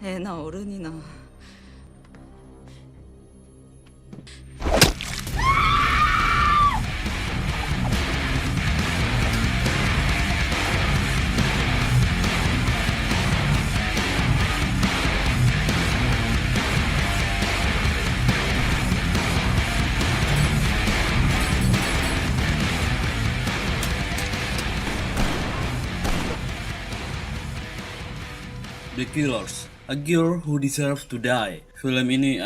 애나 어른이나 The Killers, A Girl Who Deserves to Die. Film ini,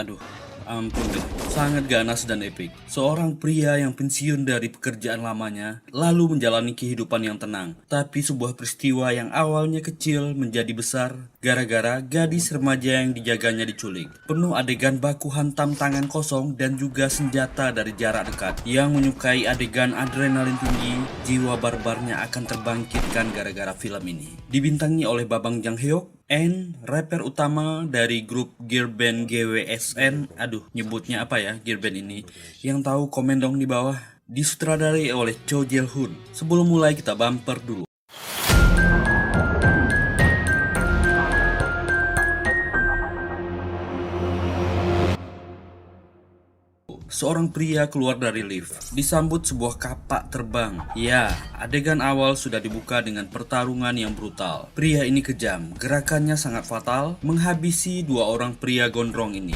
ampun deh, sangat ganas dan epik. Seorang pria yang pensiun dari pekerjaan lamanya, lalu menjalani kehidupan yang tenang. Tapi sebuah peristiwa yang awalnya kecil menjadi besar, gara-gara gadis remaja yang dijaganya diculik. Penuh adegan baku hantam tangan kosong dan juga senjata dari jarak dekat. Yang menyukai adegan adrenalin tinggi, jiwa barbarnya akan terbangkitkan gara-gara film ini. Dibintangi oleh Babang Jang Hyuk, N, rapper utama dari grup girl band GWSN. Nyebutnya apa ya girl band ini? Yang tahu komen dong di bawah. Disutradarai oleh Cho Jae Hoon. Sebelum mulai kita bumper dulu. Seorang pria keluar dari lift, disambut sebuah kapak terbang. Ya, adegan awal sudah dibuka dengan pertarungan yang brutal. Pria ini kejam, gerakannya sangat fatal, menghabisi dua orang pria gondrong ini.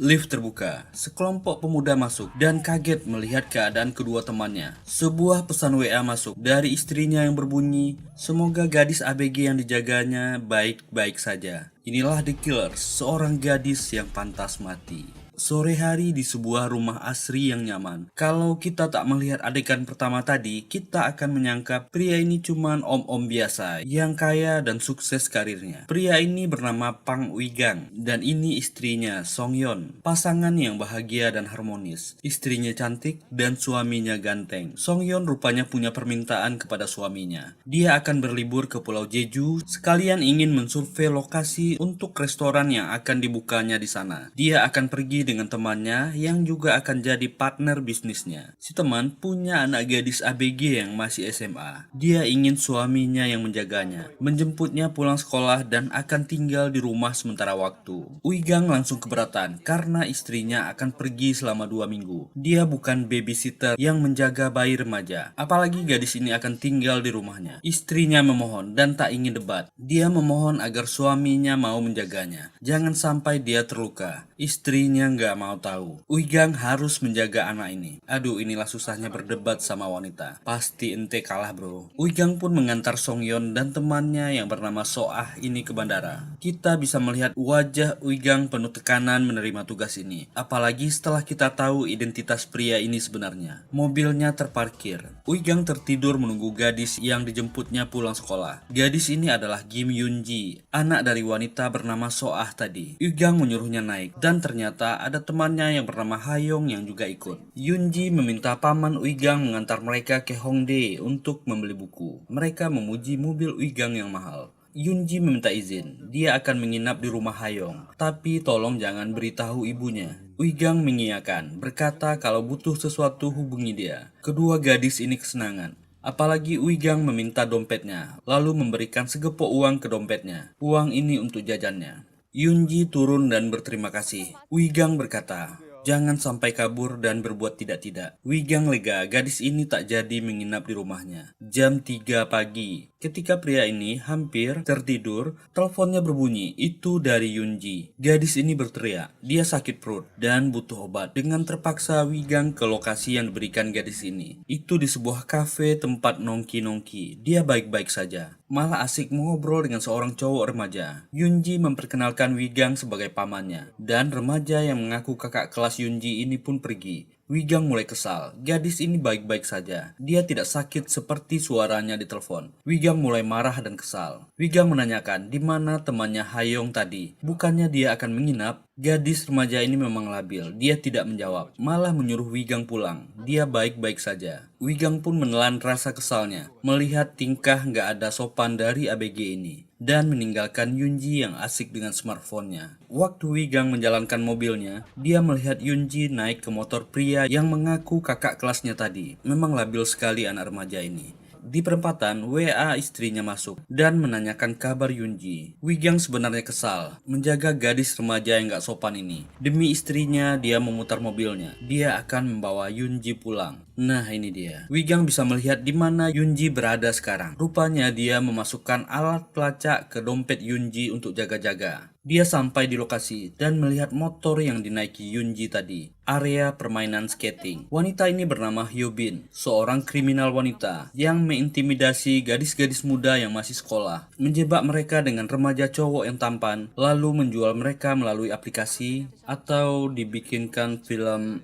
Lift terbuka, sekelompok pemuda masuk dan kaget melihat keadaan kedua temannya. Sebuah pesan WA masuk dari istrinya yang berbunyi, "Semoga gadis ABG yang dijaganya baik-baik saja." Inilah The Killers, seorang gadis yang pantas mati. Sore hari di sebuah rumah asri yang nyaman. Kalau kita tak melihat adegan pertama tadi, kita akan menyangka pria ini cuman om-om biasa yang kaya dan sukses karirnya. Pria ini bernama Pang Uigang dan ini istrinya Song Yeon. Pasangan yang bahagia dan harmonis. Istrinya cantik dan suaminya ganteng. Song Yeon rupanya punya permintaan kepada suaminya. Dia akan berlibur ke Pulau Jeju, sekalian ingin mensurvei lokasi untuk restoran yang akan dibukanya di sana. Dia akan pergi dengan temannya yang juga akan jadi partner bisnisnya. Si teman punya anak gadis ABG yang masih SMA. Dia ingin suaminya yang menjaganya, menjemputnya pulang sekolah dan akan tinggal di rumah sementara waktu. Uigang langsung keberatan karena istrinya akan pergi selama 2 minggu. Dia bukan babysitter yang menjaga bayi remaja, apalagi gadis ini akan tinggal di rumahnya. Istrinya memohon dan tak ingin debat. Dia memohon agar suaminya mau menjaganya. Jangan sampai dia terluka. Istrinya nggak mau tahu. Uigang harus menjaga anak ini. Inilah susahnya berdebat sama wanita. Pasti ente kalah bro. Uigang pun mengantar Song Yeon dan temannya yang bernama Soah ini ke bandara. Kita bisa melihat wajah Uigang penuh tekanan menerima tugas ini. Apalagi setelah kita tahu identitas pria ini sebenarnya. Mobilnya terparkir. Uigang tertidur menunggu gadis yang dijemputnya pulang sekolah. Gadis ini adalah Kim Yoonji, anak dari wanita bernama Soah tadi. Uigang menyuruhnya naik dan ternyata ada temannya yang bernama Hayong yang juga ikut. Yoonji meminta paman Uigang mengantar mereka ke Hongdae untuk membeli buku. Mereka memuji mobil Uigang yang mahal. Yoonji meminta izin, dia akan menginap di rumah Hayong, tapi tolong jangan beritahu ibunya. Uigang mengiyakan, berkata kalau butuh sesuatu hubungi dia. Kedua gadis ini kesenangan. Apalagi Uigang meminta dompetnya, lalu memberikan segepok uang ke dompetnya. Uang ini untuk jajannya. Yoonji turun dan berterima kasih. Uigang berkata, "Jangan sampai kabur dan berbuat tidak-tidak." Uigang lega, gadis ini tak jadi menginap di rumahnya. Jam 3 pagi, ketika pria ini hampir tertidur, teleponnya berbunyi. Itu dari Yoonji. Gadis ini berteriak, dia sakit perut dan butuh obat. Dengan terpaksa Uigang ke lokasi yang diberikan gadis ini. Itu di sebuah kafe tempat nongki-nongki. Dia baik-baik saja, malah asik mengobrol dengan seorang cowok remaja. Yoonji memperkenalkan Uigang sebagai pamannya, dan remaja yang mengaku kakak kelas Yoonji ini pun pergi. Wigang mulai kesal. Gadis ini baik-baik saja. Dia tidak sakit seperti suaranya di telepon. Wigang mulai marah dan kesal. Wigang menanyakan di mana temannya Hayong tadi. Bukannya dia akan menginap? Gadis remaja ini memang labil. Dia tidak menjawab, malah menyuruh Wigang pulang. Dia baik-baik saja. Wigang pun menelan rasa kesalnya melihat tingkah nggak ada sopan dari ABG ini dan meninggalkan Yunji yang asik dengan smartphone-nya. Waktu Wigang menjalankan mobilnya, dia melihat Yunji naik ke motor pria yang mengaku kakak kelasnya tadi. Memang labil sekali anak remaja ini. Di perempatan, WA istrinya masuk dan menanyakan kabar Yunji. Wigang sebenarnya kesal menjaga gadis remaja yang gak sopan ini. Demi istrinya, dia memutar mobilnya. Dia akan membawa Yunji pulang. Nah ini dia. Wigang bisa melihat di mana Yunji berada sekarang. Rupanya dia memasukkan alat pelacak ke dompet Yunji untuk jaga-jaga. Dia sampai di lokasi dan melihat motor yang dinaiki Yunji tadi. Area permainan skating. Wanita ini bernama Hyobin, seorang kriminal wanita yang mengintimidasi gadis-gadis muda yang masih sekolah, menjebak mereka dengan remaja cowok yang tampan, lalu menjual mereka melalui aplikasi atau dibikinkan film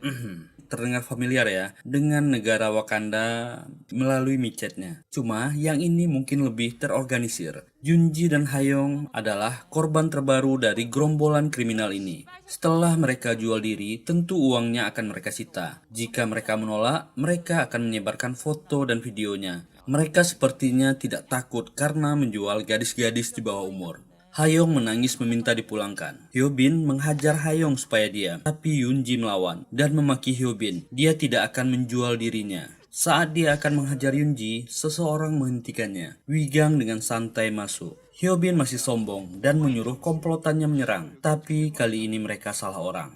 terdengar familiar ya, dengan negara Wakanda melalui micetnya. Cuma yang ini mungkin lebih terorganisir. Yunji dan Hayong adalah korban terbaru dari gerombolan kriminal ini. Setelah mereka jual diri, tentu uangnya akan mereka sita. Jika mereka menolak, mereka akan menyebarkan foto dan videonya. Mereka sepertinya tidak takut karena menjual gadis-gadis di bawah umur. Hayong menangis meminta dipulangkan. Hyobin menghajar Hayong supaya diam, tapi Yunji melawan dan memaki Hyobin. Dia tidak akan menjual dirinya. Saat dia akan menghajar Yunji, seseorang menghentikannya. Wigang dengan santai masuk. Hyobin masih sombong dan menyuruh komplotannya menyerang, tapi kali ini mereka salah orang.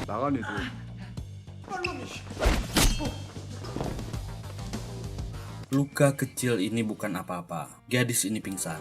나가네 좀. Luka kecil ini bukan apa-apa. Gadis ini pingsan.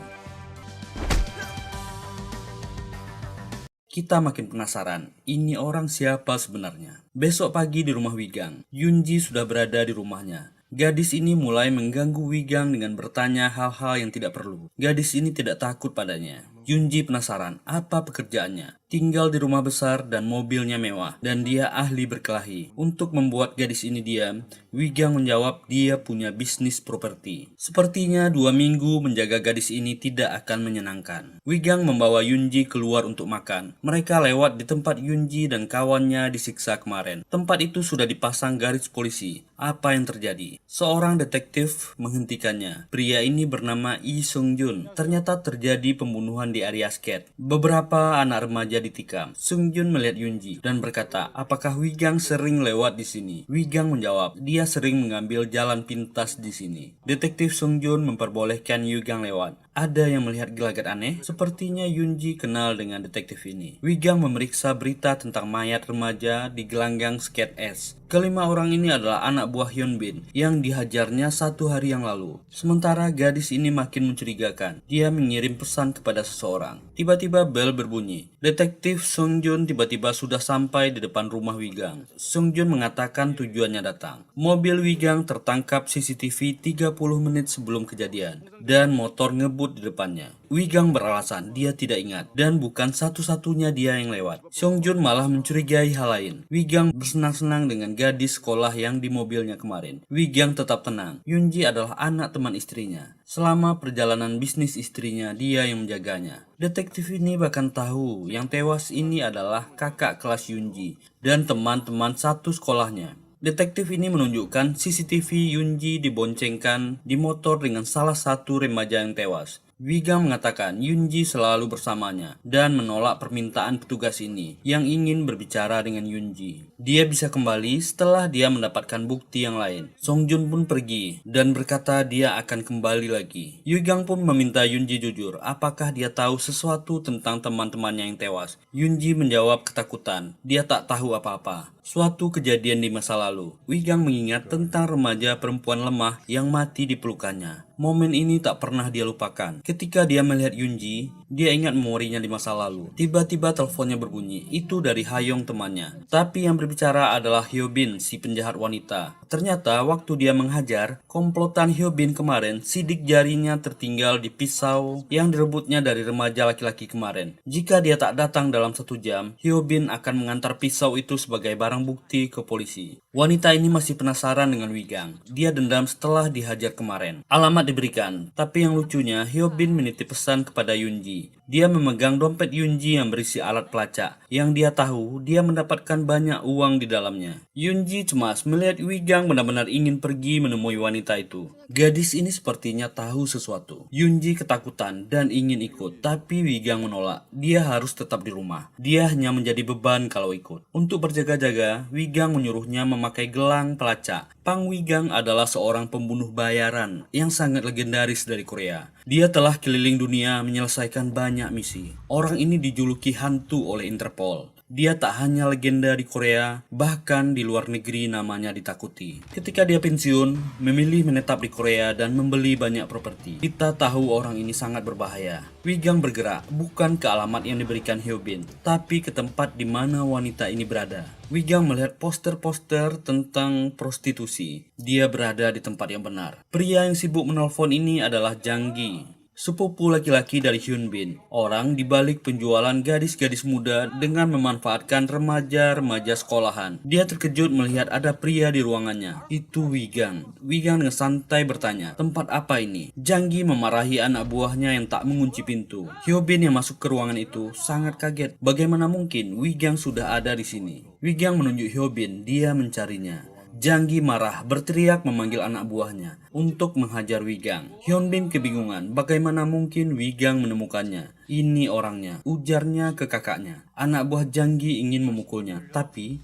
Kita makin penasaran, ini orang siapa sebenarnya? Besok pagi di rumah Wigang, Yunji sudah berada di rumahnya. Gadis ini mulai mengganggu Wigang dengan bertanya hal-hal yang tidak perlu. Gadis ini tidak takut padanya. Yunji penasaran apa pekerjaannya. Tinggal di rumah besar dan mobilnya mewah. Dan dia ahli berkelahi. Untuk membuat gadis ini diam, Wigang menjawab dia punya bisnis properti. Sepertinya 2 minggu menjaga gadis ini tidak akan menyenangkan. Wigang membawa Yunji keluar untuk makan. Mereka lewat di tempat Yunji dan kawannya disiksa kemarin. Tempat itu sudah dipasang garis polisi. Apa yang terjadi? Seorang detektif menghentikannya. Pria ini bernama Lee Sung Jun. Ternyata terjadi pembunuhan di area skate. Beberapa anak remaja ditikam. Sung Jun melihat Yunji dan berkata, apakah Wigang sering lewat di sini? Wigang menjawab, dia sering mengambil jalan pintas di sini. Detektif Sung Jun memperbolehkan Wigang lewat. Ada yang melihat gelagat aneh? Sepertinya Yunji kenal dengan detektif ini. Wigang memeriksa berita tentang mayat remaja di gelanggang skate es. Kelima orang ini adalah anak buah Hyunbin yang dihajarnya 1 hari yang lalu. Sementara gadis ini makin mencurigakan. Dia mengirim pesan kepada seseorang. Tiba-tiba bel berbunyi. Detektif Sung Jun tiba-tiba sudah sampai di depan rumah Wigang. Sung Jun mengatakan tujuannya datang. Mobil Wigang tertangkap CCTV 30 menit sebelum kejadian dan motor ngebut di depannya. Wigang beralasan dia tidak ingat dan bukan satu-satunya dia yang lewat. Sung Jun malah mencurigai hal lain. Wigang bersenang-senang dengan gadis sekolah yang di mobilnya kemarin. Wigang tetap tenang. Yunji adalah anak teman istrinya. Selama perjalanan bisnis istrinya, dia yang menjaganya. Detektif ini bahkan tahu yang tewas ini adalah kakak kelas Yunji dan teman-teman satu sekolahnya. Detektif ini menunjukkan CCTV Yunji diboncengkan di motor dengan salah satu remaja yang tewas. Wigang mengatakan Yunji selalu bersamanya dan menolak permintaan petugas ini yang ingin berbicara dengan Yunji. Dia bisa kembali setelah dia mendapatkan bukti yang lain. Song Jun pun pergi dan berkata dia akan kembali lagi. Wigang pun meminta Yunji jujur apakah dia tahu sesuatu tentang teman-temannya yang tewas. Yunji menjawab ketakutan. Dia tak tahu apa-apa. Suatu kejadian di masa lalu, Wigang mengingat tentang remaja perempuan lemah yang mati di pelukannya. Momen ini tak pernah dia lupakan. Ketika dia melihat Yunji, dia ingat memorinya di masa lalu. Tiba-tiba teleponnya berbunyi, itu dari Hayong temannya. Tapi yang berbicara adalah Hyobin, si penjahat wanita. Ternyata waktu dia menghajar, komplotan Hyobin kemarin, sidik jarinya tertinggal di pisau yang direbutnya dari remaja laki-laki kemarin. Jika dia tak datang dalam 1 jam, Hyobin akan mengantar pisau itu sebagai barang bukti ke polisi. Wanita ini masih penasaran dengan Wigang. Dia dendam setelah dihajar kemarin. Alamat diberikan, tapi yang lucunya Hyobin menitip pesan kepada Yunji. Dia memegang dompet Yunji yang berisi alat pelacak. Yang dia tahu, dia mendapatkan banyak uang di dalamnya. Yunji cemas melihat Wigang benar-benar ingin pergi menemui wanita itu. Gadis ini sepertinya tahu sesuatu. Yunji ketakutan dan ingin ikut, tapi Wigang menolak. Dia harus tetap di rumah. Dia hanya menjadi beban kalau ikut. Untuk berjaga-jaga, Wigang menyuruhnya memakai gelang pelacak. Pang Wigang adalah seorang pembunuh bayaran yang sangat legendaris dari Korea. Dia telah keliling dunia menyelesaikan banyak misi. Orang ini dijuluki hantu oleh Interpol. Dia tak hanya legenda di Korea, bahkan di luar negeri namanya ditakuti. Ketika dia pensiun, memilih menetap di Korea dan membeli banyak properti. Kita tahu orang ini sangat berbahaya. Wigang bergerak bukan ke alamat yang diberikan Hyobin, tapi ke tempat di mana wanita ini berada. Wigang melihat poster-poster tentang prostitusi. Dia berada di tempat yang benar. Pria yang sibuk menelpon ini adalah Jang Gi, sepupu laki-laki dari Hyunbin, orang di balik penjualan gadis-gadis muda dengan memanfaatkan remaja-remaja sekolahan. Dia terkejut melihat ada pria di ruangannya. Itu Wigang. Wigang dengan santai bertanya, tempat apa ini? Janggi memarahi anak buahnya yang tak mengunci pintu. Hyobin yang masuk ke ruangan itu sangat kaget. Bagaimana mungkin Wigang sudah ada di sini? Wigang menunjuk Hyobin, dia mencarinya. Janggi marah, berteriak memanggil anak buahnya untuk menghajar Wigang. Hyunbin kebingungan, bagaimana mungkin Wigang menemukannya? Ini orangnya, ujarnya ke kakaknya. Anak buah Janggi ingin memukulnya, tapi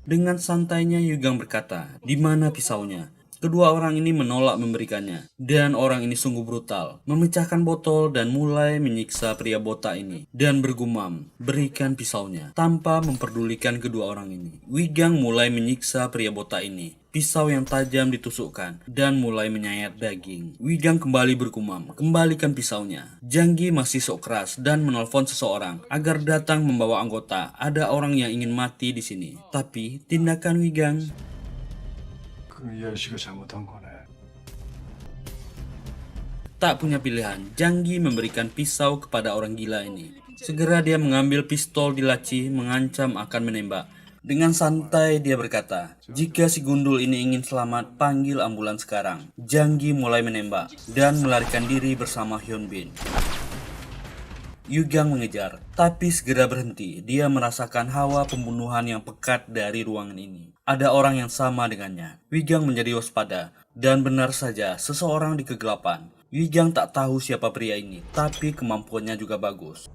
dengan santainya Wigang berkata, "Di mana pisaunya?" Kedua orang ini menolak memberikannya, dan orang ini sungguh brutal, memecahkan botol dan mulai menyiksa pria botak ini, dan bergumam, "Berikan pisaunya," tanpa memperdulikan kedua orang ini. Wigang mulai menyiksa pria botak ini. Pisau yang tajam ditusukkan, dan mulai menyayat daging. Wigang kembali bergumam, "Kembalikan pisaunya." Janggi masih sok keras dan menelpon seseorang agar datang membawa anggota. Ada orang yang ingin mati di sini. Tapi tindakan Wigang tak punya pilihan. Janggi memberikan pisau kepada orang gila ini. Segera dia mengambil pistol di laci, mengancam akan menembak. Dengan santai dia berkata, "Jika si gundul ini ingin selamat, panggil ambulans sekarang." Janggi mulai menembak dan melarikan diri bersama Hyunbin. Wigang mengejar, tapi segera berhenti. Dia merasakan hawa pembunuhan yang pekat dari ruangan ini. Ada orang yang sama dengannya. Wigang menjadi waspada, dan benar saja seseorang di kegelapan. Wigang tak tahu siapa pria ini, tapi kemampuannya juga bagus.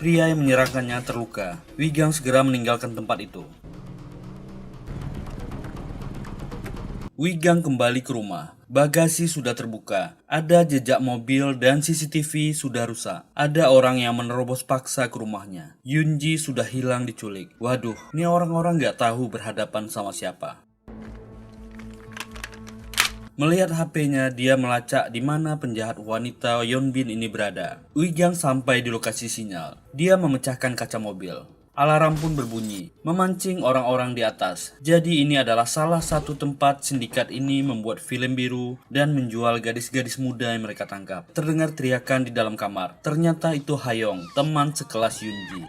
Pria yang menyerangkannya terluka. Wigang segera meninggalkan tempat itu. Wigang kembali ke rumah. Bagasi sudah terbuka. Ada jejak mobil dan CCTV sudah rusak. Ada orang yang menerobos paksa ke rumahnya. Yunji sudah hilang diculik. Waduh, ini orang-orang gak tahu berhadapan sama siapa. Melihat HP-nya, dia melacak di mana penjahat wanita Hyunbin ini berada. Wigang sampai di lokasi sinyal. Dia memecahkan kaca mobil. Alarm pun berbunyi, memancing orang-orang di atas. Jadi ini adalah salah satu tempat sindikat ini membuat film biru dan menjual gadis-gadis muda yang mereka tangkap. Terdengar teriakan di dalam kamar. Ternyata itu Hayong, teman sekelas Yunji.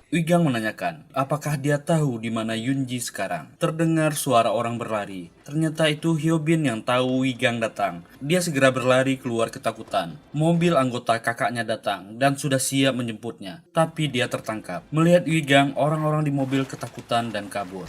Wigang menanyakan, apakah dia tahu di mana Yunji sekarang? Terdengar suara orang berlari. Ternyata itu Hyobin yang tahu Wigang datang. Dia segera berlari keluar ketakutan. Mobil anggota kakaknya datang dan sudah siap menjemputnya. Tapi dia tertangkap. Melihat Wigang, orang-orang di mobil ketakutan dan kabur.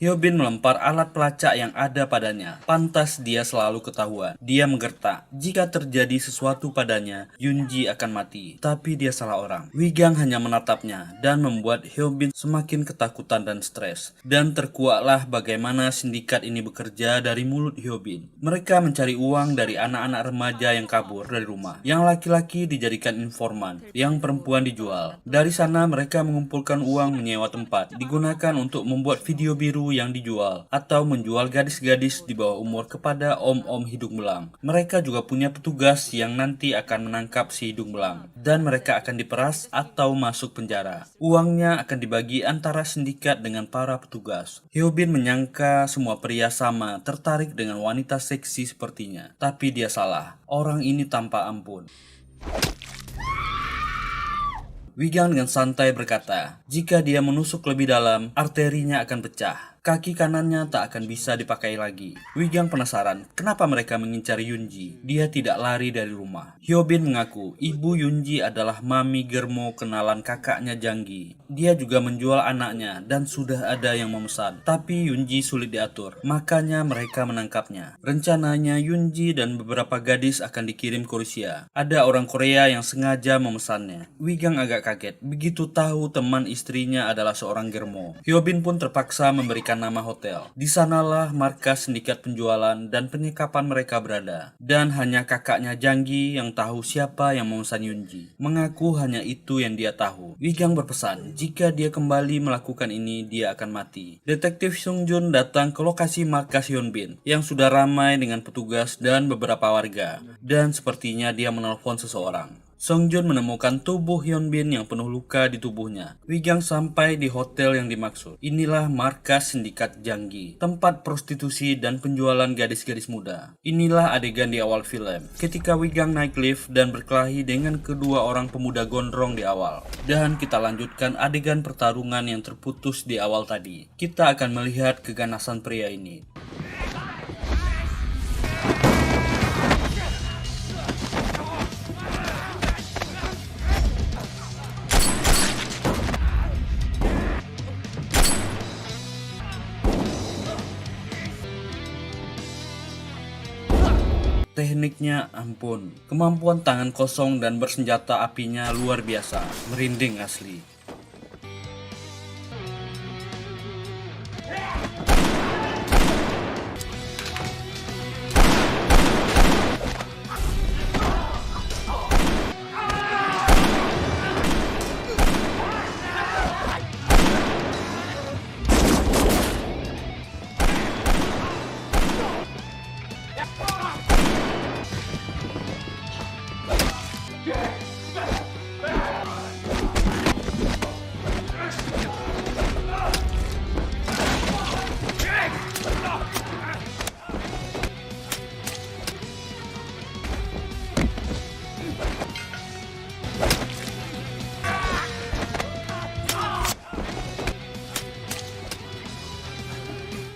Hyobin melempar alat pelacak yang ada padanya. Pantas dia selalu ketahuan. Dia menggertak. Jika terjadi sesuatu padanya, Yunji akan mati. Tapi dia salah orang. Wigang hanya menatapnya dan membuat Hyobin semakin ketakutan dan stres. Dan terkuaklah bagaimana sindikat ini bekerja dari mulut Hyobin. Mereka mencari uang dari anak-anak remaja yang kabur dari rumah. Yang laki-laki dijadikan informan, yang perempuan dijual. Dari sana mereka mengumpulkan uang menyewa tempat, digunakan untuk membuat video biru yang dijual, atau menjual gadis-gadis di bawah umur kepada om-om hidung belang. Mereka juga punya petugas yang nanti akan menangkap si hidung belang, dan mereka akan diperas atau masuk penjara. Uangnya akan dibagi antara sindikat dengan para petugas. Hyobin menyangka semua pria sama tertarik dengan wanita seksi sepertinya, tapi dia salah. Orang ini tanpa ampun. Wigang dengan santai berkata, jika dia menusuk lebih dalam, arterinya akan pecah. Kaki kanannya tak akan bisa dipakai lagi. Wigang penasaran, kenapa mereka mengincar Yunji? Dia tidak lari dari rumah. Hyobin mengaku, ibu Yunji adalah Mami Germo kenalan kakaknya Janggi. Dia juga menjual anaknya dan sudah ada yang memesan. Tapi Yunji sulit diatur, makanya mereka menangkapnya. Rencananya Yunji dan beberapa gadis akan dikirim ke Rusia. Ada orang Korea yang sengaja memesannya. Wigang agak kaget, begitu tahu teman istrinya adalah seorang Germo. Hyobin pun terpaksa memberikan nama hotel. Di sanalah markas sindikat penjualan dan penyekapan mereka berada. Dan hanya kakaknya Janggi yang tahu siapa yang memesan Yunji. Mengaku hanya itu yang dia tahu. Wigang berpesan, jika dia kembali melakukan ini, dia akan mati. Detektif Sung Jun datang ke lokasi markas Hyunbin yang sudah ramai dengan petugas dan beberapa warga. Dan sepertinya dia menelpon seseorang. Song Jun menemukan tubuh Hyunbin yang penuh luka di tubuhnya. Wigang sampai di hotel yang dimaksud. Inilah markas sindikat Janggi, tempat prostitusi dan penjualan gadis-gadis muda. Inilah adegan di awal film, ketika Wigang naik lift dan berkelahi dengan kedua orang pemuda gondrong di awal. Dan kita lanjutkan adegan pertarungan yang terputus di awal tadi. Kita akan melihat keganasan pria ini. Tekniknya ampun, kemampuan tangan kosong dan bersenjata apinya luar biasa, merinding asli.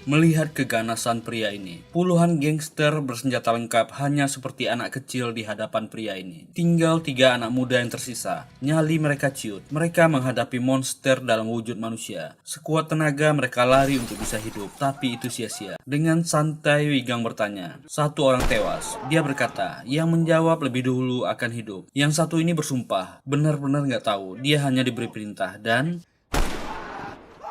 Melihat keganasan pria ini, puluhan gangster bersenjata lengkap hanya seperti anak kecil di hadapan pria ini. Tinggal 3 anak muda yang tersisa. Nyali mereka ciut. Mereka menghadapi monster dalam wujud manusia. Sekuat tenaga mereka lari untuk bisa hidup, tapi itu sia-sia. Dengan santai Wigang bertanya, satu orang tewas. Dia berkata, yang menjawab lebih dulu akan hidup. Yang satu ini bersumpah, benar-benar nggak tahu. Dia hanya diberi perintah dan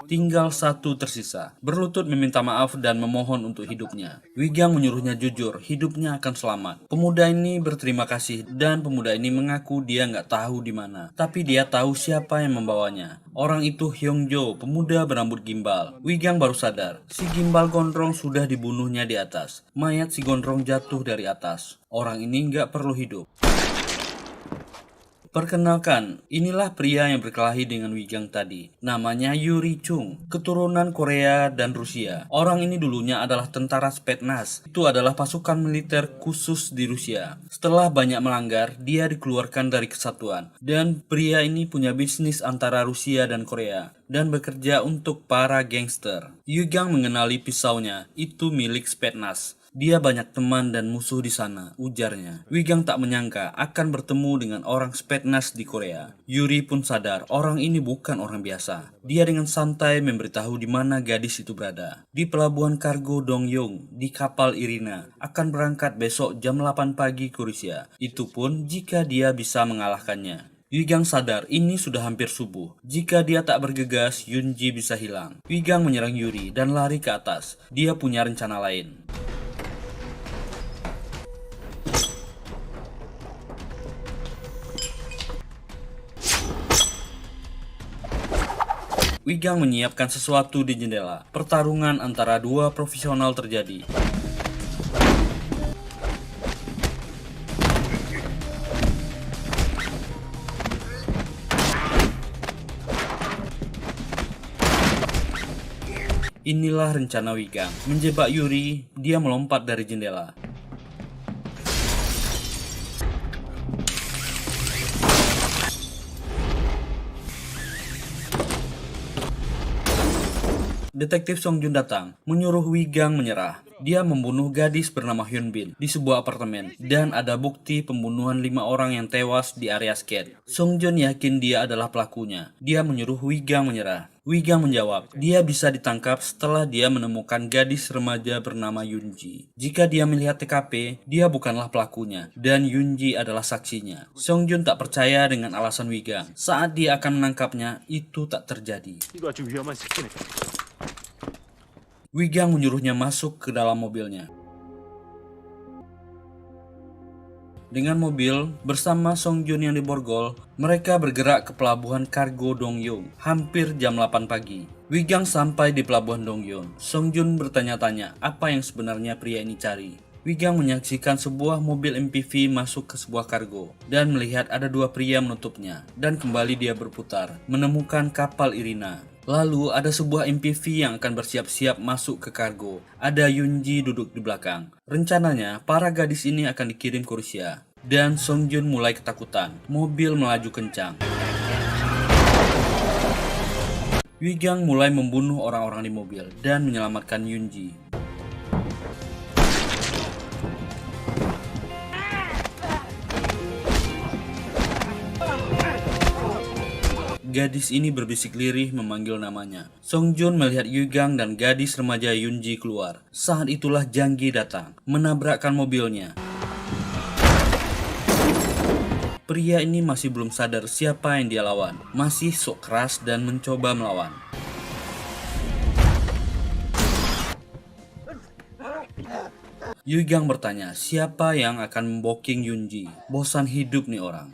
tinggal satu tersisa, berlutut meminta maaf dan memohon untuk hidupnya. Wigang menyuruhnya jujur, hidupnya akan selamat. Pemuda ini berterima kasih dan pemuda ini mengaku dia nggak tahu di mana, tapi dia tahu siapa yang membawanya. Orang itu Hyungjo, pemuda berambut gimbal. Wigang baru sadar, si gimbal gondrong sudah dibunuhnya di atas. Mayat si gondrong jatuh dari atas. Orang ini nggak perlu hidup. Perkenalkan, inilah pria yang berkelahi dengan Wigang tadi. Namanya Yuri Chung, keturunan Korea dan Rusia. Orang ini dulunya adalah tentara Spetsnaz. Itu adalah pasukan militer khusus di Rusia. Setelah banyak melanggar, dia dikeluarkan dari kesatuan. Dan pria ini punya bisnis antara Rusia dan Korea dan bekerja untuk para gangster. Wigang mengenali pisaunya, itu milik Spetsnaz. Dia banyak teman dan musuh di sana, ujarnya. Wigang tak menyangka akan bertemu dengan orang Spetsnaz di Korea. Yuri pun sadar orang ini bukan orang biasa. Dia dengan santai memberitahu di mana gadis itu berada. Di pelabuhan kargo Dongyong, di kapal Irina, akan berangkat besok jam 8 pagi ke Rusia. Itu pun jika dia bisa mengalahkannya. Wigang sadar ini sudah hampir subuh. Jika dia tak bergegas, Yunji bisa hilang. Wigang menyerang Yuri dan lari ke atas. Dia punya rencana lain. Wigang menyiapkan sesuatu di jendela. Pertarungan antara dua profesional terjadi. Inilah rencana Wigang. Menjebak Yuri, dia melompat dari jendela. Detektif Song Jun datang, menyuruh Wigang menyerah. Dia membunuh gadis bernama Hyun Bin di sebuah apartemen dan ada bukti pembunuhan 5 orang yang tewas di area skate. Song Jun yakin dia adalah pelakunya. Dia menyuruh Wigang menyerah. Wigang menjawab, dia bisa ditangkap setelah dia menemukan gadis remaja bernama Yunji. Jika dia melihat TKP, dia bukanlah pelakunya dan Yunji adalah saksinya. Song Jun tak percaya dengan alasan Wigang. Saat dia akan menangkapnya, itu tak terjadi. Wigang menyuruhnya masuk ke dalam mobilnya. Dengan mobil, bersama Song Jun yang diborgol, mereka bergerak ke pelabuhan kargo Dongyong, hampir jam 8 pagi. Wigang sampai di pelabuhan Dongyong. Song Jun bertanya-tanya apa yang sebenarnya pria ini cari. Wigang menyaksikan sebuah mobil MPV masuk ke sebuah kargo dan melihat ada 2 pria menutupnya. Dan kembali dia berputar, menemukan kapal Irina. Lalu ada sebuah MPV yang akan bersiap-siap masuk ke kargo. Ada Yunji duduk di belakang. Rencananya, para gadis ini akan dikirim ke Rusia. Dan Song Jun mulai ketakutan. Mobil melaju kencang. Wigang mulai membunuh orang-orang di mobil dan menyelamatkan Yunji. Gadis ini berbisik lirih memanggil namanya. Song Jun melihat Wigang dan gadis remaja Yunji keluar. Saat itulah Jang Gi datang, menabrakkan mobilnya. Pria ini masih belum sadar siapa yang dia lawan. Masih sok keras dan mencoba melawan. Wigang bertanya, siapa yang akan memboking Yunji? Bosan hidup nih orang.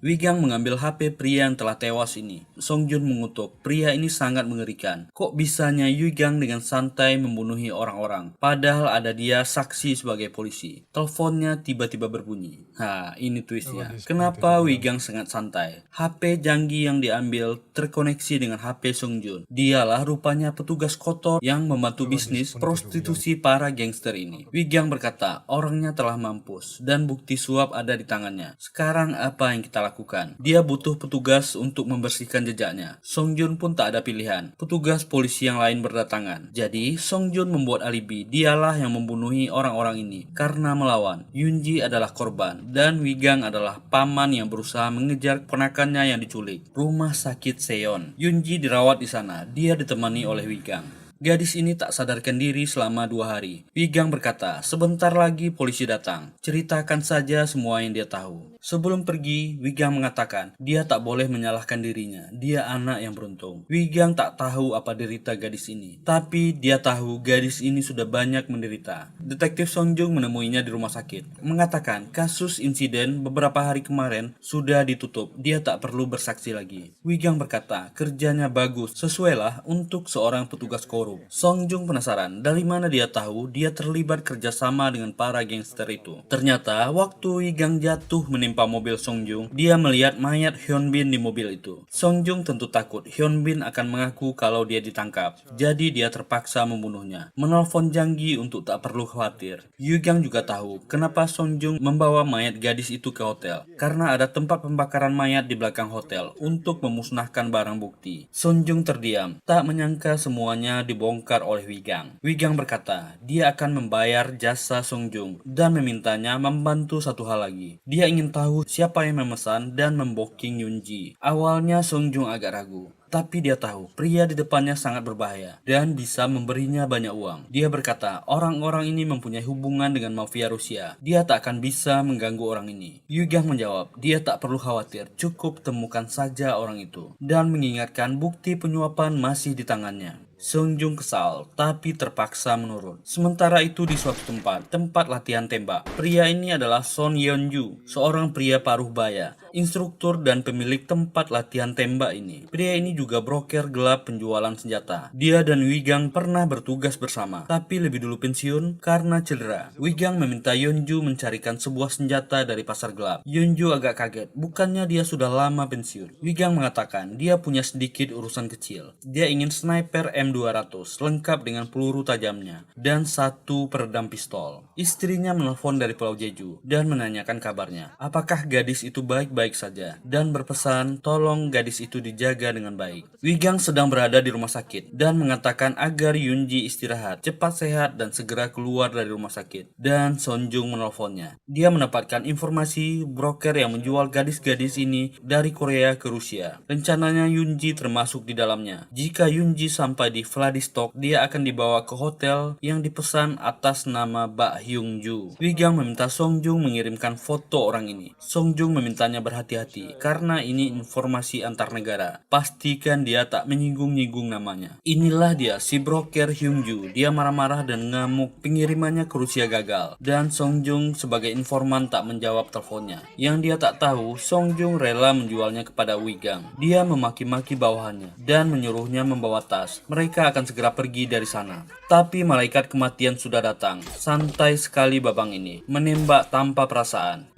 Wigang mengambil HP pria yang telah tewas ini. Song Jun mengutuk, pria ini sangat mengerikan. Kok bisanya Wigang dengan santai membunuhi orang-orang? Padahal ada dia saksi sebagai polisi. Teleponnya tiba-tiba berbunyi. Ini twistnya. Kenapa Wigang sangat santai? HP Jang Gi yang diambil terkoneksi dengan HP Song Jun. Dialah rupanya petugas kotor yang membantu bisnis prostitusi para gangster ini. Wigang berkata, orangnya telah mampus dan bukti suap ada di tangannya. Sekarang apa yang kita lakukan? Dia butuh petugas untuk membersihkan jejaknya. Song Jun pun tak ada pilihan. Petugas polisi yang lain berdatangan. Jadi Song Jun membuat alibi. Dialah yang membunuhi orang-orang ini karena melawan. Yunji adalah korban dan Wigang adalah paman yang berusaha mengejar ponakannya yang diculik. Rumah sakit Seon. Yunji dirawat di sana. Dia ditemani oleh Wigang. Gadis ini tak sadarkan diri selama 2 hari. Wigang berkata, sebentar lagi polisi datang. Ceritakan saja semua yang dia tahu. Sebelum pergi, Wigang mengatakan dia tak boleh menyalahkan dirinya. Dia anak yang beruntung. Wigang tak tahu apa derita gadis ini. Tapi dia tahu gadis ini sudah banyak menderita. Detektif Song Jung menemuinya di rumah sakit. Mengatakan kasus insiden beberapa hari kemarin sudah ditutup. Dia tak perlu bersaksi lagi. Wigang berkata kerjanya bagus. Sesuailah untuk seorang petugas Korea. forum. Song Jung penasaran dari mana dia tahu dia terlibat kerjasama dengan para gangster itu. Ternyata waktu Wigang jatuh menimpa mobil Song Jung, dia melihat mayat Hyun Bin di mobil itu. Song Jung tentu takut Hyun Bin akan mengaku kalau dia ditangkap. Jadi dia terpaksa membunuhnya. Menelpon Jang Gi untuk tak perlu khawatir. Wigang juga tahu kenapa Song Jung membawa mayat gadis itu ke hotel. Karena ada tempat pembakaran mayat di belakang hotel untuk memusnahkan barang bukti. Song Jung terdiam, tak menyangka semuanya dibongkar oleh Wigang. Wigang berkata, dia akan membayar jasa Song Jung dan memintanya membantu satu hal lagi. Dia ingin tahu siapa yang memesan dan membooking Yunji. Awalnya Song Jung agak ragu, tapi dia tahu pria di depannya sangat berbahaya dan bisa memberinya banyak uang. Dia berkata, orang-orang ini mempunyai hubungan dengan mafia Rusia. Dia tak akan bisa mengganggu orang ini. Wigang menjawab, dia tak perlu khawatir, cukup temukan saja orang itu. Dan mengingatkan bukti penyuapan masih di tangannya. Song Jung kesal, tapi terpaksa menurut. Sementara itu di suatu tempat latihan tembak. Pria ini adalah Son Yeonju, seorang pria paruh baya, instruktur dan pemilik tempat latihan tembak ini. Pria ini juga broker gelap penjualan senjata. Dia dan Wigang pernah bertugas bersama, tapi lebih dulu pensiun karena cedera. Wigang meminta Yeonju mencarikan sebuah senjata dari pasar gelap. Yeonju agak kaget, bukannya dia sudah lama pensiun. Wigang mengatakan dia punya sedikit urusan kecil. Dia ingin sniper M200 lengkap dengan peluru tajamnya dan satu peredam pistol. Istrinya menelpon dari Pulau Jeju dan menanyakan kabarnya. Apakah gadis itu baik-baik saja dan berpesan tolong gadis itu dijaga dengan baik. Wigang sedang berada di rumah sakit dan mengatakan agar Yunji istirahat, cepat sehat dan segera keluar dari rumah sakit. Dan Son Jung menelponnya. Dia mendapatkan informasi broker yang menjual gadis-gadis ini dari Korea ke Rusia. Rencananya Yunji termasuk di dalamnya. Jika Yunji sampai di Vladivostok, dia akan dibawa ke hotel yang dipesan atas nama Bak Hyung Ju. Wigang meminta Song Jung mengirimkan foto orang ini. Song Jung memintanya berhati-hati karena ini informasi antar negara. Pastikan dia tak menyinggung-nyinggung namanya. Inilah dia si broker Hyung Ju. Dia marah-marah dan ngamuk pengirimannya ke Rusia gagal. Dan Song Jung sebagai informan tak menjawab teleponnya. Yang dia tak tahu, Song Jung rela menjualnya kepada Wigang. Dia memaki-maki bawahannya dan menyuruhnya membawa tas. Mereka akan segera pergi dari sana. Tapi malaikat kematian sudah datang. Santai sekali babang ini, menembak tanpa perasaan.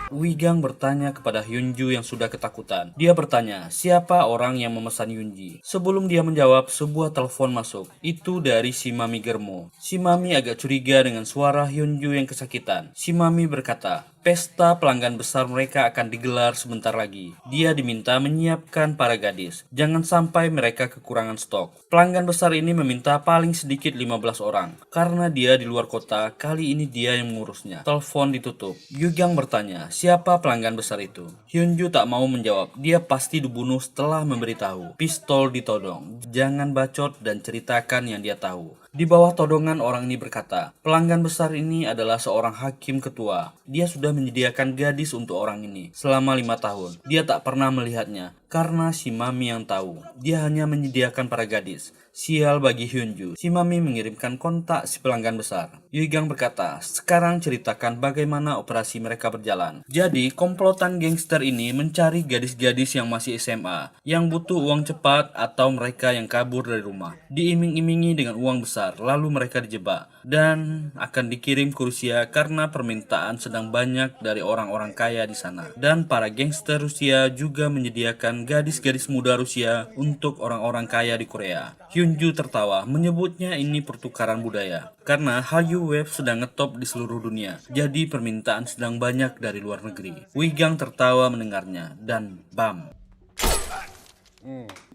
Wigang bertanya kepada Hyunju yang sudah ketakutan. Dia bertanya, siapa orang yang memesan Yunji? Sebelum dia menjawab, sebuah telepon masuk. Itu dari si Mami Germo. Si Mami agak curiga dengan suara Hyunju yang kesakitan. Si Mami berkata, pesta pelanggan besar mereka akan digelar sebentar lagi. Dia diminta menyiapkan para gadis. Jangan sampai mereka kekurangan stok. Pelanggan besar ini meminta paling sedikit 15 orang. Karena dia di luar kota, kali ini dia yang mengurusnya. Telepon ditutup. Wigang bertanya, siapa pelanggan besar itu? Hyunju tak mau menjawab. Dia pasti dibunuh setelah memberitahu. Pistol ditodong. Jangan bacot dan ceritakan yang dia tahu. Di bawah todongan orang ini berkata, pelanggan besar ini adalah seorang hakim ketua. Dia sudah menyediakan gadis untuk orang ini selama 5 tahun. Dia tak pernah melihatnya karena si Mami yang tahu. Dia hanya menyediakan para gadis. Sial bagi Hyunju. Si Mami mengirimkan kontak si pelanggan besar. Wigang berkata, sekarang ceritakan bagaimana operasi mereka berjalan. Jadi, komplotan gangster ini mencari gadis-gadis yang masih SMA, yang butuh uang cepat atau mereka yang kabur dari rumah. Diiming-imingi dengan uang besar, lalu mereka dijebak dan akan dikirim ke Rusia karena permintaan sedang banyak dari orang-orang kaya di sana. Dan para gangster Rusia juga menyediakan gadis-gadis muda Rusia untuk orang-orang kaya di Korea. Hyunju tertawa, menyebutnya ini pertukaran budaya. Karena Hallyu Wave sedang ngetop di seluruh dunia, jadi permintaan sedang banyak dari luar negeri. Wigang tertawa mendengarnya, dan bam.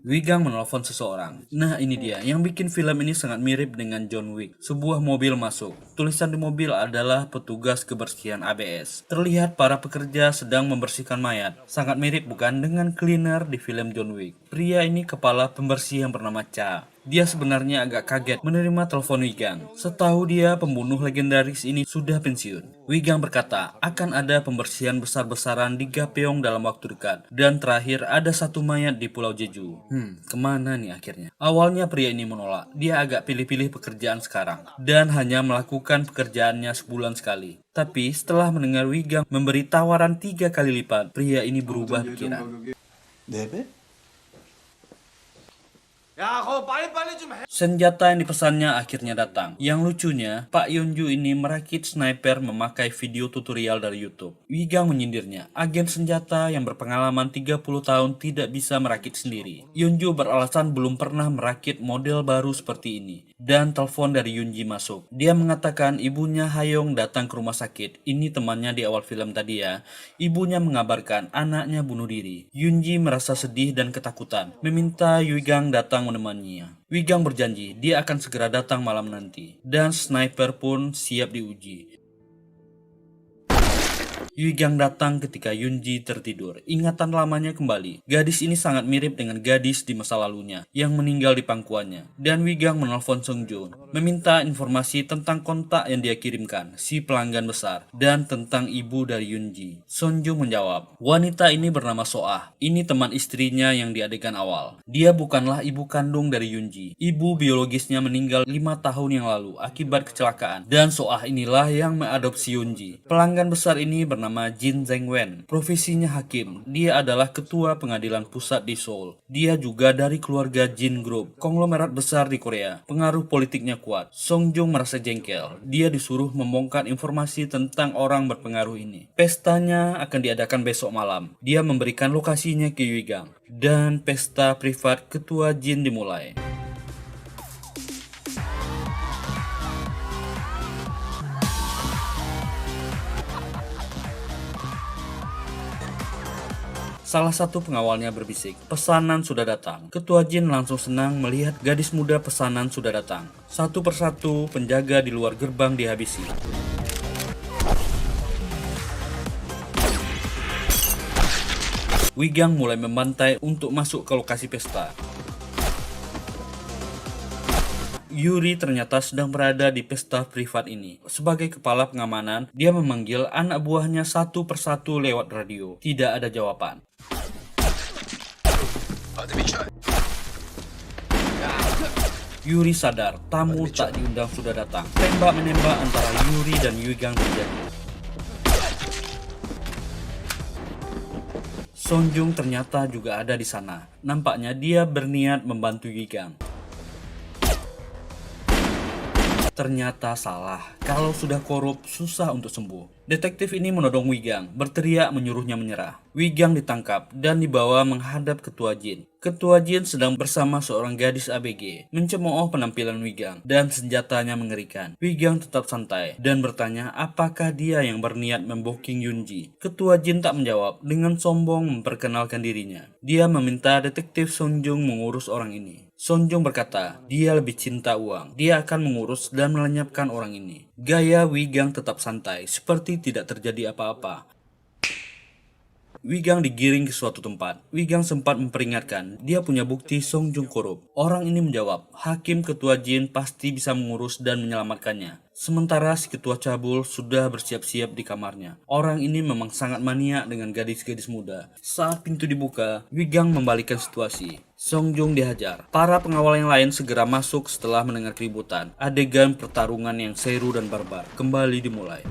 Wigang menelpon seseorang. Nah ini dia, yang bikin film ini sangat mirip dengan John Wick. Sebuah mobil masuk. Tulisan di mobil adalah petugas kebersihan ABS. Terlihat para pekerja sedang membersihkan mayat. Sangat mirip bukan dengan cleaner di film John Wick. Pria ini kepala pembersih yang bernama Cha. Dia sebenarnya agak kaget menerima telepon Wigang. Setahu dia, pembunuh legendaris ini sudah pensiun. Wigang berkata, akan ada pembersihan besar-besaran di Gapeong dalam waktu dekat. Dan terakhir, ada satu mayat di Pulau Jeju. Kemana nih akhirnya? Awalnya pria ini menolak. Dia agak pilih-pilih pekerjaan sekarang. Dan hanya melakukan pekerjaannya sebulan sekali. Tapi setelah mendengar Wigang memberi tawaran 3 kali lipat, pria ini berubah pikiran. Senjata yang dipesannya akhirnya datang. Yang lucunya, Pak Yeonju ini merakit sniper memakai video tutorial dari YouTube. Wigang menyindirnya, agen senjata yang berpengalaman 30 tahun tidak bisa merakit sendiri. Yeonju beralasan belum pernah merakit model baru seperti ini. Dan telepon dari Yunji masuk. Dia mengatakan ibunya Hayong datang ke rumah sakit. Ini temannya di awal film tadi ya. Ibunya mengabarkan anaknya bunuh diri. Yunji merasa sedih dan ketakutan, meminta Wigang datang menemaninya. Wigang berjanji dia akan segera datang malam nanti. Dan sniper pun siap diuji. Wigang datang ketika Yunji tertidur. Ingatan lamanya kembali. Gadis ini sangat mirip dengan gadis di masa lalunya yang meninggal di pangkuannya. Dan Wigang menelpon Songjung, meminta informasi tentang kontak yang dia kirimkan, si pelanggan besar, dan tentang ibu dari Yunji. Songjung menjawab, wanita ini bernama Soah. Ini teman istrinya yang di adegan awal. Dia bukanlah ibu kandung dari Yunji. Ibu biologisnya meninggal 5 tahun yang lalu akibat kecelakaan. Dan Soah inilah yang mengadopsi Yunji. Pelanggan besar ini bernama Jin Zengwen. Profesinya hakim. Dia adalah ketua pengadilan pusat di Seoul. Dia juga dari keluarga Jin Group, konglomerat besar di Korea. Pengaruh politiknya kuat. Songjung merasa jengkel. Dia disuruh membongkar informasi tentang orang berpengaruh ini. Pestanya akan diadakan besok malam. Dia memberikan lokasinya ke Wigang. Dan pesta privat ketua Jin dimulai. Salah satu pengawalnya berbisik, pesanan sudah datang. Ketua Jin langsung senang melihat gadis muda pesanan sudah datang. Satu persatu penjaga di luar gerbang dihabisi. Wigang mulai membantai untuk masuk ke lokasi pesta. Yuri ternyata sedang berada di pesta privat ini. Sebagai kepala pengamanan, dia memanggil anak buahnya satu persatu lewat radio. Tidak ada jawaban. Yuri sadar, tamu tak diundang sudah datang. Tembak-menembak antara Yuri dan Wigang terjadi. Songjung ternyata juga ada di sana. Nampaknya dia berniat membantu Wigang. Ternyata salah. Kalau sudah korup, susah untuk sembuh. Detektif ini menodong Wigang, berteriak menyuruhnya menyerah. Wigang ditangkap dan dibawa menghadap Ketua Jin. Ketua Jin sedang bersama seorang gadis ABG, mencemooh penampilan Wigang, dan senjatanya mengerikan. Wigang tetap santai dan bertanya apakah dia yang berniat memboking Yunji. Ketua Jin tak menjawab, dengan sombong memperkenalkan dirinya. Dia meminta detektif Songjung mengurus orang ini. Songjung berkata, dia lebih cinta uang. Dia akan mengurus dan melenyapkan orang ini. Gaya Wigang tetap santai, seperti tidak terjadi apa-apa. Wigang digiring ke suatu tempat. Wigang sempat memperingatkan, dia punya bukti Songjung korup. Orang ini menjawab, hakim Ketua Jin pasti bisa mengurus dan menyelamatkannya. Sementara si ketua cabul sudah bersiap-siap di kamarnya. Orang ini memang sangat maniak dengan gadis-gadis muda. Saat pintu dibuka, Wigang membalikkan situasi. Songjung dihajar. Para pengawal yang lain segera masuk setelah mendengar keributan. Adegan pertarungan yang seru dan barbar kembali dimulai.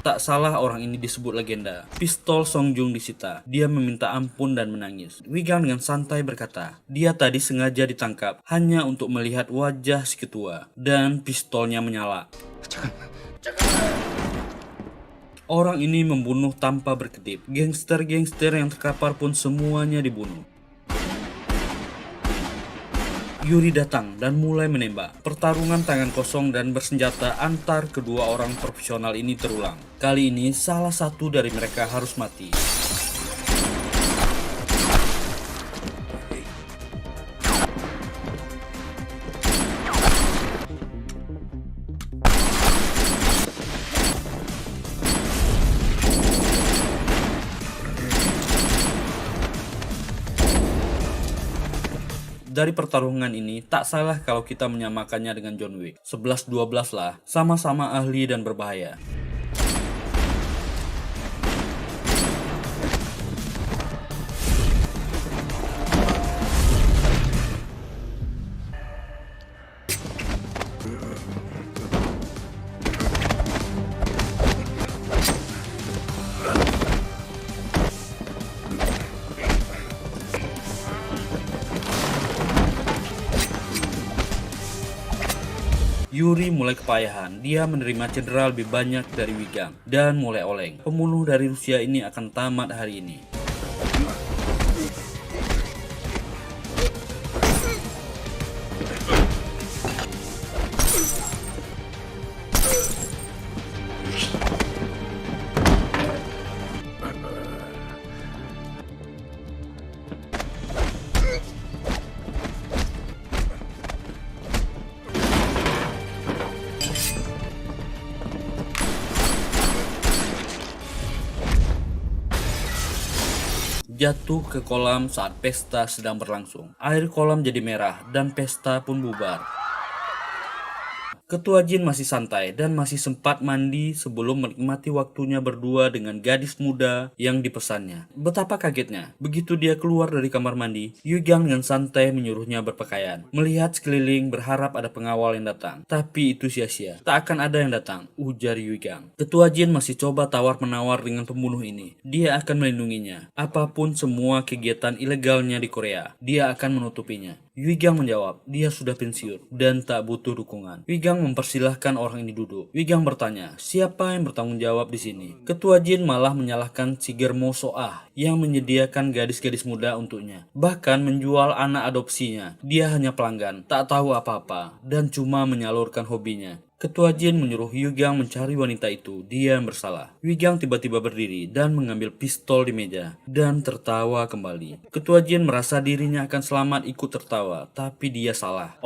Tak salah orang ini disebut legenda. Pistol Songjung disita. Dia meminta ampun dan menangis. Wigang dengan santai berkata, dia tadi sengaja ditangkap hanya untuk melihat wajah si ketua. Dan pistolnya menyala. Orang ini membunuh tanpa berkedip. Gangster-gangster yang terkapar pun semuanya dibunuh. Yuri datang dan mulai menembak. Pertarungan tangan kosong dan bersenjata antar kedua orang profesional ini terulang. Kali ini salah satu dari mereka harus mati. Dari pertarungan ini, tak salah kalau kita menyamakannya dengan John Wick. 11-12 lah, sama-sama ahli dan berbahaya. Yuri mulai kepayahan, dia menerima cedera lebih banyak dari Wigang, dan mulai oleng. Pembunuh dari Rusia ini akan tamat hari ini. Jatuh ke kolam saat pesta sedang berlangsung. Air kolam jadi merah dan pesta pun bubar. Ketua Jin masih santai dan masih sempat mandi sebelum menikmati waktunya berdua dengan gadis muda yang dipesannya. Betapa kagetnya, begitu dia keluar dari kamar mandi, Yugang dengan santai menyuruhnya berpakaian. Melihat sekeliling berharap ada pengawal yang datang, tapi itu sia-sia. Tak akan ada yang datang, ujar Yugang. Ketua Jin masih coba tawar-menawar dengan pembunuh ini. Dia akan melindunginya. Apapun semua kegiatan ilegalnya di Korea, dia akan menutupinya. Wigang menjawab, dia sudah pensiun dan tak butuh dukungan. Wigang mempersilahkan orang ini duduk. Wigang bertanya, siapa yang bertanggung jawab di sini? Ketua Jin malah menyalahkan Shigeru Soah yang menyediakan gadis-gadis muda untuknya. Bahkan menjual anak adopsinya. Dia hanya pelanggan, tak tahu apa-apa, dan cuma menyalurkan hobinya. Ketua Jin menyuruh Yugang mencari wanita itu. Dia yang bersalah. Wigang tiba-tiba berdiri dan mengambil pistol di meja dan tertawa kembali. Ketua Jin merasa dirinya akan selamat ikut tertawa, tapi dia salah.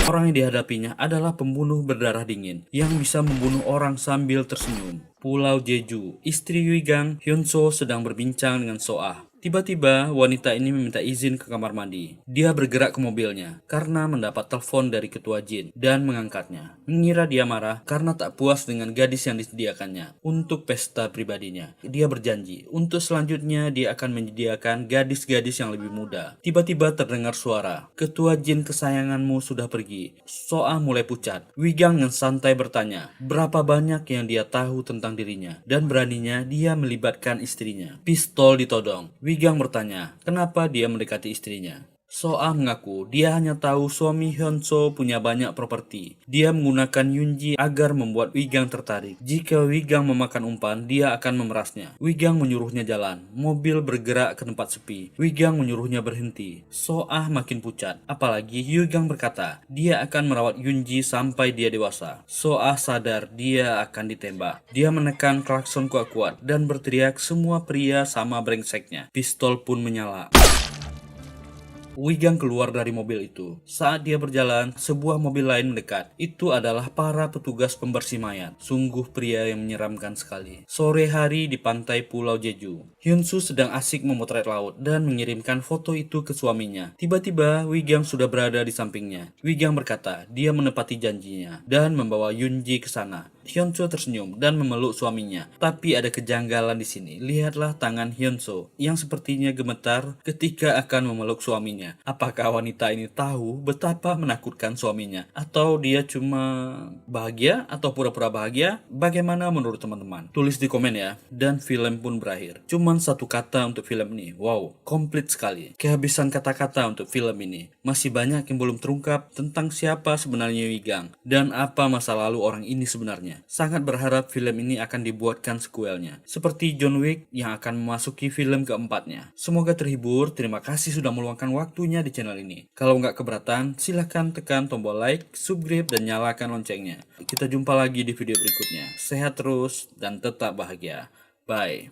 Orang yang dihadapinya adalah pembunuh berdarah dingin yang bisa membunuh orang sambil tersenyum. Pulau Jeju, istri Wigang, Hyunso sedang berbincang dengan Soah. Tiba-tiba, wanita ini meminta izin ke kamar mandi. Dia bergerak ke mobilnya karena mendapat telepon dari Ketua Jin dan mengangkatnya. Mengira dia marah karena tak puas dengan gadis yang disediakannya untuk pesta pribadinya. Dia berjanji untuk selanjutnya dia akan menyediakan gadis-gadis yang lebih muda. Tiba-tiba terdengar suara, Ketua Jin kesayanganmu sudah pergi. Soah mulai pucat. Wigang dengan santai bertanya, berapa banyak yang dia tahu tentang dirinya, dan beraninya dia melibatkan istrinya. Pistol ditodong. Wigang bertanya, kenapa dia mendekati istrinya? Soah mengaku dia hanya tahu suami Hyunso punya banyak properti. Dia menggunakan Yunji agar membuat Wigang tertarik. Jika Wigang memakan umpan, dia akan memerasnya. Wigang menyuruhnya jalan. Mobil bergerak ke tempat sepi. Wigang menyuruhnya berhenti. Soah makin pucat. Apalagi Wigang berkata, dia akan merawat Yunji sampai dia dewasa. Soah sadar dia akan ditembak. Dia menekan klakson kuat-kuat dan berteriak semua pria sama brengseknya. Pistol pun menyala. Wigang keluar dari mobil itu. Saat dia berjalan, sebuah mobil lain mendekat. Itu adalah para petugas pembersih mayat. Sungguh pria yang menyeramkan sekali. Sore hari di pantai Pulau Jeju. Hyunsu sedang asik memotret laut dan mengirimkan foto itu ke suaminya. Tiba-tiba, Wigang sudah berada di sampingnya. Wigang berkata, dia menepati janjinya dan membawa Yunji ke sana. Hyunso tersenyum dan memeluk suaminya. Tapi ada kejanggalan di sini. Lihatlah tangan Hyunso yang sepertinya gemetar ketika akan memeluk suaminya. Apakah wanita ini tahu betapa menakutkan suaminya? Atau dia cuma bahagia atau pura-pura bahagia? Bagaimana menurut teman-teman? Tulis di komen ya. Dan film pun berakhir. Cuman satu kata untuk film ini. Wow, komplit sekali. Kehabisan kata-kata untuk film ini. Masih banyak yang belum terungkap tentang siapa sebenarnya Wigang dan apa masa lalu orang ini sebenarnya. Sangat berharap film ini akan dibuatkan sequelnya. Seperti John Wick yang akan memasuki film keempatnya. Semoga terhibur. Terima kasih sudah meluangkan waktunya di channel ini. Kalau nggak keberatan, silahkan tekan tombol like, subscribe, dan nyalakan loncengnya. Kita jumpa lagi di video berikutnya. Sehat terus dan tetap bahagia. Bye.